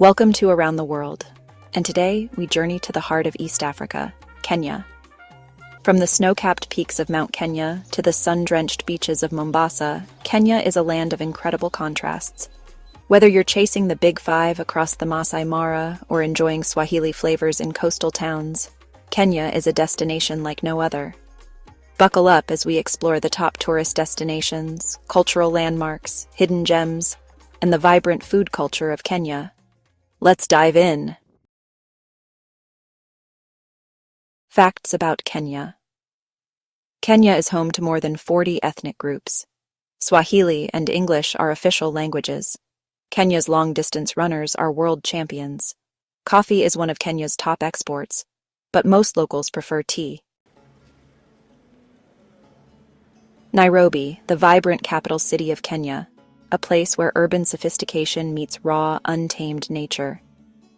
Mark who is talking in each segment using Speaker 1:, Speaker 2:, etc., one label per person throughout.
Speaker 1: Welcome to Around the World, and today we journey to the heart of East Africa, Kenya. From the snow-capped peaks of Mount Kenya to the sun-drenched beaches of Mombasa, Kenya is a land of incredible contrasts. Whether you're chasing the Big Five across the Maasai Mara or enjoying Swahili flavors in coastal towns, Kenya is a destination like no other. Buckle up as we explore the top tourist destinations, cultural landmarks, hidden gems, and the vibrant food culture of Kenya. Let's dive in. Facts about Kenya. Kenya is home to more than 40 ethnic groups. Swahili and English are official languages. Kenya's long-distance runners are world champions. Coffee is one of Kenya's top exports, but most locals prefer tea. Nairobi, the vibrant capital city of Kenya, a place where urban sophistication meets raw, untamed nature.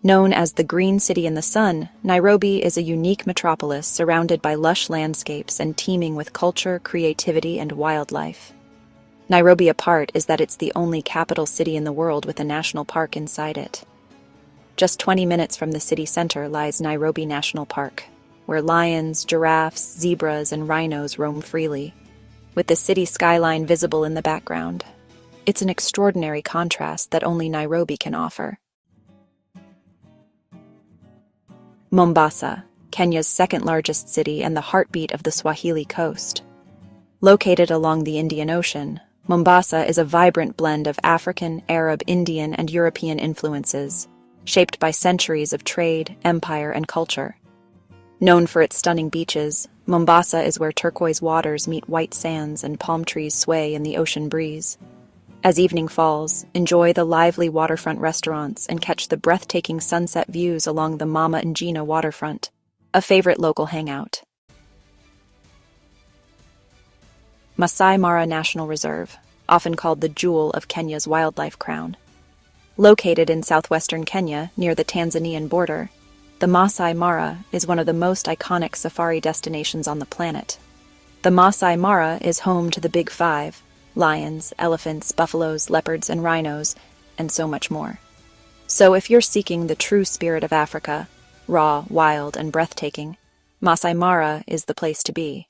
Speaker 1: Known as the Green City in the Sun, Nairobi is a unique metropolis surrounded by lush landscapes and teeming with culture, creativity, and wildlife. Nairobi apart is that it's the only capital city in the world with a national park inside it. Just 20 minutes from the city center lies Nairobi National Park, where lions, giraffes, zebras, and rhinos roam freely, with the city skyline visible in the background. It's an extraordinary contrast that only Nairobi can offer. Mombasa, Kenya's second-largest city and the heartbeat of the Swahili coast. Located along the Indian Ocean, Mombasa is a vibrant blend of African, Arab, Indian, and European influences, shaped by centuries of trade, empire, and culture. Known for its stunning beaches, Mombasa is where turquoise waters meet white sands and palm trees sway in the ocean breeze. As evening falls, enjoy the lively waterfront restaurants and catch the breathtaking sunset views along the Mama Ngina waterfront, a favorite local hangout. Maasai Mara National Reserve, often called the jewel of Kenya's wildlife crown. Located in southwestern Kenya near the Tanzanian border, the Maasai Mara is one of the most iconic safari destinations on the planet. The Maasai Mara is home to the Big Five: lions, elephants, buffaloes, leopards, and rhinos, and so much more. So if you're seeking the true spirit of Africa, raw, wild, and breathtaking, Maasai Mara is the place to be.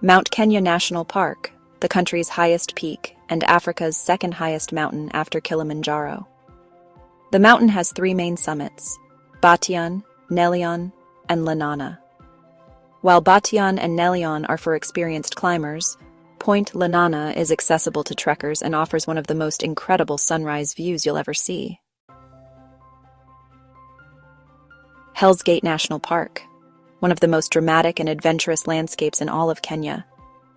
Speaker 1: Mount Kenya National Park, the country's highest peak and Africa's second highest mountain after Kilimanjaro. The mountain has three main summits: Batian, Nelion, and Lenana. While Batian and Nelion are for experienced climbers, Point Lenana is accessible to trekkers and offers one of the most incredible sunrise views you'll ever see. Hell's Gate National Park, one of the most dramatic and adventurous landscapes in all of Kenya,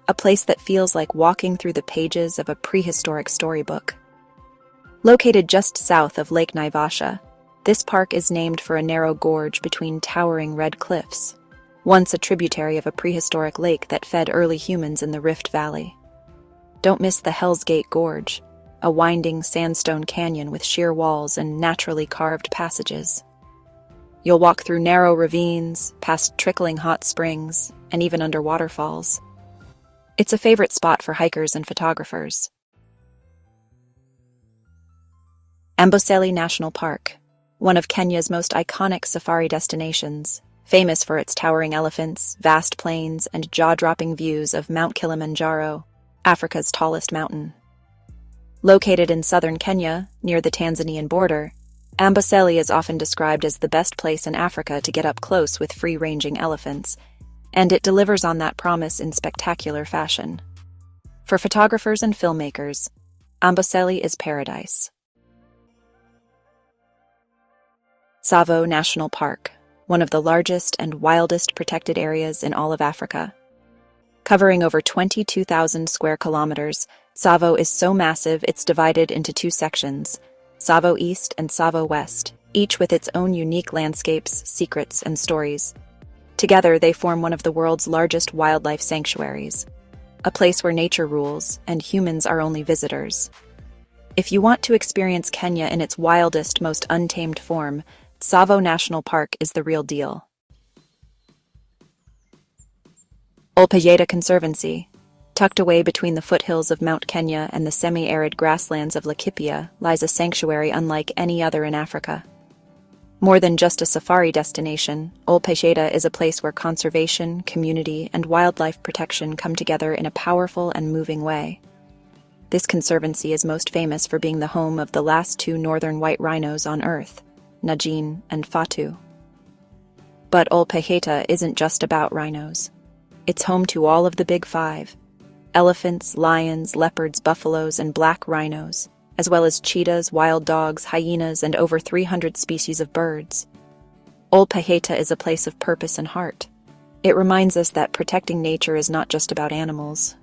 Speaker 1: a place that feels like walking through the pages of a prehistoric storybook. Located just south of Lake Naivasha, this park is named for a narrow gorge between towering red cliffs, once a tributary of a prehistoric lake that fed early humans in the Rift Valley. Don't miss the Hell's Gate Gorge, a winding sandstone canyon with sheer walls and naturally carved passages. You'll walk through narrow ravines, past trickling hot springs, and even under waterfalls. It's a favorite spot for hikers and photographers. Amboseli National Park, one of Kenya's most iconic safari destinations, famous for its towering elephants, vast plains, and jaw-dropping views of Mount Kilimanjaro, Africa's tallest mountain. Located in southern Kenya, near the Tanzanian border, Amboseli is often described as the best place in Africa to get up close with free-ranging elephants, and it delivers on that promise in spectacular fashion. For photographers and filmmakers, Amboseli is paradise. Tsavo National Park, one of the largest and wildest protected areas in all of Africa. Covering over 22,000 square kilometers, Tsavo is so massive it's divided into two sections, Tsavo East and Tsavo West, each with its own unique landscapes, secrets, and stories. Together, they form one of the world's largest wildlife sanctuaries, a place where nature rules and humans are only visitors. If you want to experience Kenya in its wildest, most untamed form, Tsavo National Park is the real deal. Pejeta Conservancy, Tucked away between the foothills of Mount Kenya and the semi-arid grasslands of Laikipia lies a sanctuary unlike any other in Africa. More than just a safari destination, Ol Pejeta is a place where conservation, community, and wildlife protection come together in a powerful and moving way. This conservancy is most famous for being the home of the last two northern white rhinos on Earth, Najin and Fatu. But Ol Pejeta isn't just about rhinos. It's home to all of the big five: elephants, lions, leopards, buffaloes, and black rhinos, as well as cheetahs, wild dogs, hyenas, and over 300 species of birds. Ol Pejeta is a place of purpose and heart. It reminds us that protecting nature is not just about animals.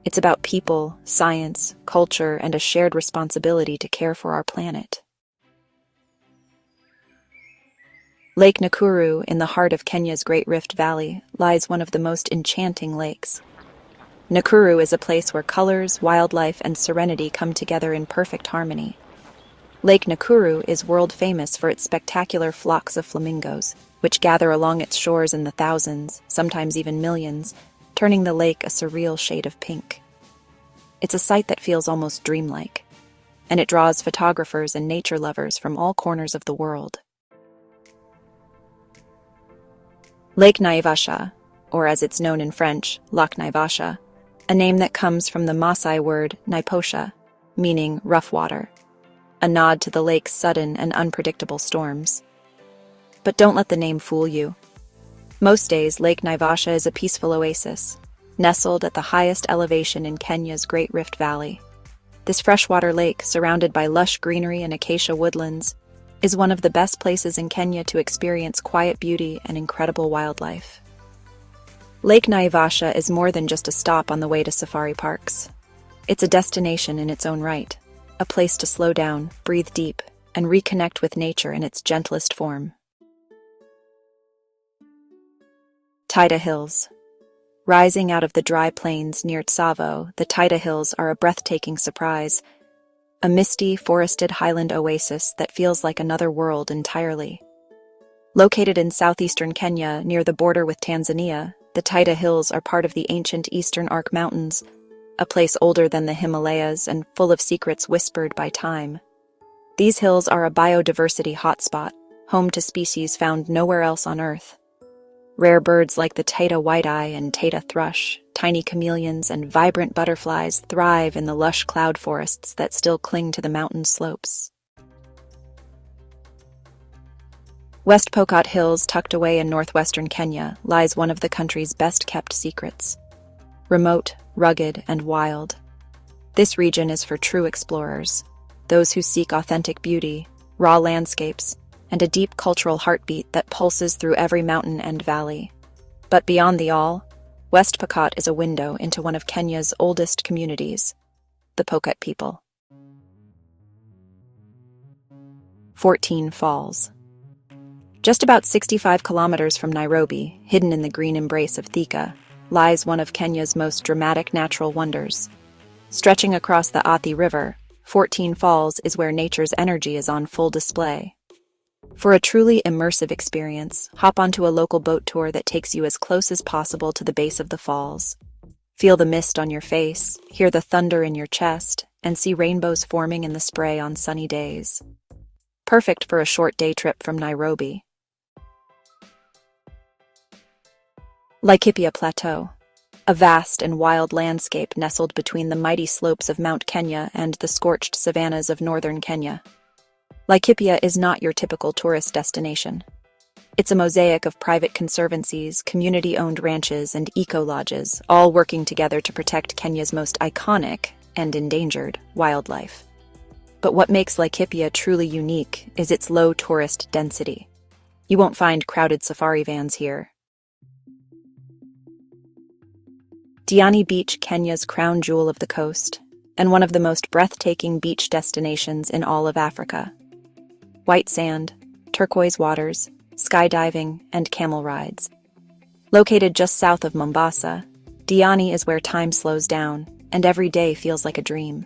Speaker 1: It's about people, science, culture, and a shared responsibility to care for our planet. Lake Nakuru, in the heart of Kenya's Great Rift Valley, lies one of the most enchanting lakes. Nakuru is a place where colors, wildlife, and serenity come together in perfect harmony. Lake Nakuru is world famous for its spectacular flocks of flamingos, which gather along its shores in the thousands, sometimes even millions, turning the lake a surreal shade of pink. It's a sight that feels almost dreamlike, and it draws photographers and nature lovers from all corners of the world. Lake Naivasha, or as it's known in French, Lac Naivasha, a name that comes from the Maasai word Naiposha, meaning rough water, a nod to the lake's sudden and unpredictable storms. But don't let the name fool you. Most days, Lake Naivasha is a peaceful oasis, nestled at the highest elevation in Kenya's Great Rift Valley. This freshwater lake, surrounded by lush greenery and acacia woodlands, is one of the best places in Kenya to experience quiet beauty and incredible wildlife. Lake Naivasha is more than just a stop on the way to safari parks. It's a destination in its own right, a place to slow down, breathe deep, and reconnect with nature in its gentlest form. Taita Hills. Rising out of the dry plains near Tsavo, the Taita Hills are a breathtaking surprise, a misty, forested highland oasis that feels like another world entirely. Located in southeastern Kenya, near the border with Tanzania, the Taita Hills are part of the ancient Eastern Arc Mountains, a place older than the Himalayas and full of secrets whispered by time. These hills are a biodiversity hotspot, home to species found nowhere else on Earth. Rare birds like the Taita white-eye and Taita thrush, tiny chameleons, and vibrant butterflies thrive in the lush cloud forests that still cling to the mountain slopes. West Pokot Hills, tucked away in northwestern Kenya, lies one of the country's best-kept secrets. Remote, rugged, and wild. This region is for true explorers, those who seek authentic beauty, raw landscapes, and a deep cultural heartbeat that pulses through every mountain and valley. But beyond the all, West Pokot is a window into one of Kenya's oldest communities, the Pokot people. 14 Falls. Just about 65 kilometers from Nairobi, hidden in the green embrace of Thika, lies one of Kenya's most dramatic natural wonders. Stretching across the Athi River, 14 Falls is where nature's energy is on full display. For a truly immersive experience, hop onto a local boat tour that takes you as close as possible to the base of the falls. Feel the mist on your face, hear the thunder in your chest, and see rainbows forming in the spray on sunny days. Perfect for a short day trip from Nairobi. Laikipia Plateau, a vast and wild landscape nestled between the mighty slopes of Mount Kenya and the scorched savannas of northern Kenya. Laikipia is not your typical tourist destination. It's a mosaic of private conservancies, community-owned ranches, and eco-lodges, all working together to protect Kenya's most iconic and endangered wildlife. But what makes Laikipia truly unique is its low tourist density. You won't find crowded safari vans here. Diani Beach, Kenya's crown jewel of the coast, and one of the most breathtaking beach destinations in all of Africa. White sand, turquoise waters, skydiving, and camel rides. Located just south of Mombasa, Diani is where time slows down, and every day feels like a dream.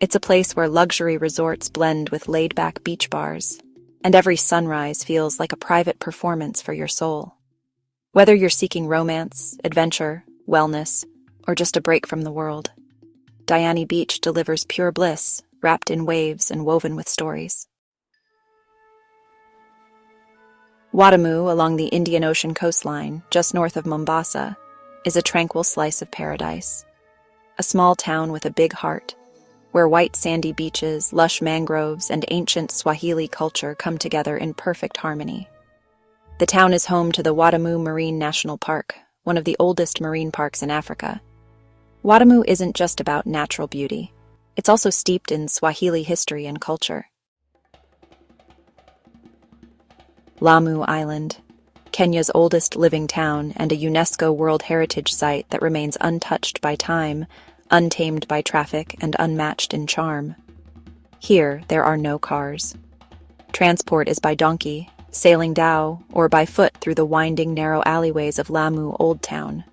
Speaker 1: It's a place where luxury resorts blend with laid-back beach bars, and every sunrise feels like a private performance for your soul. Whether you're seeking romance, adventure, wellness, or just a break from the world. Diani Beach delivers pure bliss, wrapped in waves and woven with stories. Watamu, along the Indian Ocean coastline, just north of Mombasa, is a tranquil slice of paradise. A small town with a big heart, where white sandy beaches, lush mangroves, and ancient Swahili culture come together in perfect harmony. The town is home to the Watamu Marine National Park, one of the oldest marine parks in Africa. Watamu isn't just about natural beauty. It's also steeped in Swahili history and culture. Lamu Island, Kenya's oldest living town and a UNESCO World Heritage Site that remains untouched by time, untamed by traffic, and unmatched in charm. Here, there are no cars. Transport is by donkey, sailing dhow, or by foot through the winding, narrow alleyways of Lamu Old Town,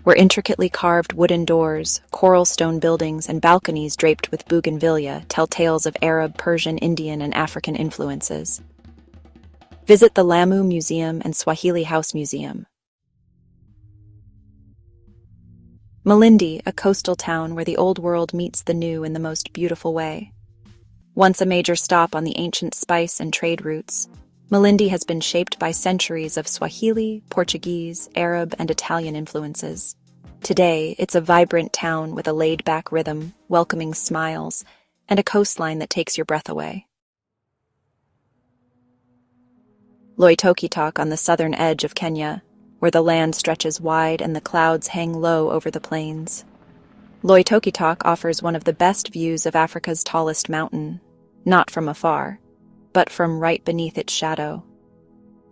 Speaker 1: where intricately carved wooden doors, coral stone buildings, and balconies draped with bougainvillea tell tales of Arab, Persian, Indian, and African influences. Visit the Lamu Museum and Swahili House Museum. Malindi, a coastal town where the old world meets the new in the most beautiful way. Once a major stop on the ancient spice and trade routes, Malindi has been shaped by centuries of Swahili, Portuguese, Arab, and Italian influences. Today, it's a vibrant town with a laid-back rhythm, welcoming smiles, and a coastline that takes your breath away. Loitokitok on the southern edge of Kenya, where the land stretches wide and the clouds hang low over the plains. Loitokitok offers one of the best views of Africa's tallest mountain, not from afar, but from right beneath its shadow.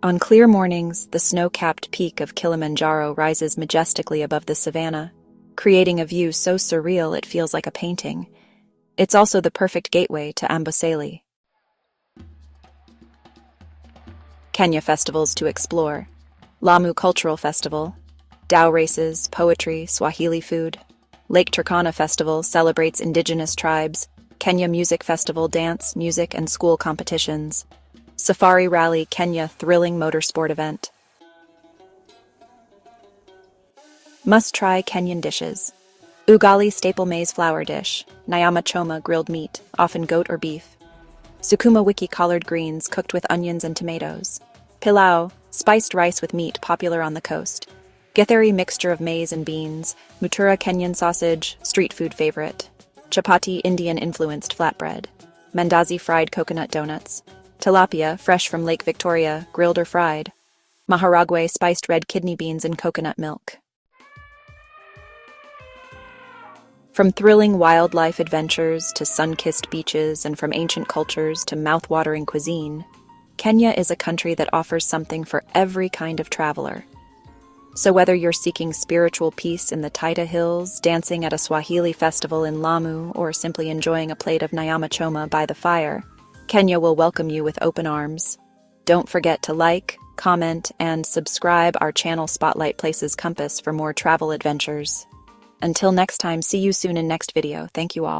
Speaker 1: On clear mornings, the snow-capped peak of Kilimanjaro rises majestically above the savannah, creating a view so surreal it feels like a painting. It's also the perfect gateway to Amboseli. Kenya festivals to explore. Lamu Cultural Festival, dhow races, poetry, Swahili food. Lake Turkana Festival celebrates indigenous tribes. Kenya Music Festival, dance, music, and school competitions. Safari Rally Kenya, thrilling motorsport event. Must-try Kenyan dishes. Ugali staple maize flour dish. Nyama Choma grilled meat, often goat or beef. Sukuma wiki collard greens cooked with onions and tomatoes. Pilau, spiced rice with meat popular on the coast. Githeri mixture of maize and beans. Mutura Kenyan sausage, street food favorite. Chapati Indian-influenced flatbread. Mandazi fried coconut donuts. Tilapia, fresh from Lake Victoria, grilled or fried. Maharagwe spiced red kidney beans and coconut milk. From thrilling wildlife adventures to sun-kissed beaches and from ancient cultures to mouth-watering cuisine, Kenya is a country that offers something for every kind of traveler. So whether you're seeking spiritual peace in the Taita Hills, dancing at a Swahili festival in Lamu, or simply enjoying a plate of Nyama Choma by the fire, Kenya will welcome you with open arms. Don't forget to like, comment, and subscribe our channel Spotlight Places Compass for more travel adventures. Until next time, see you soon in next video. Thank you all.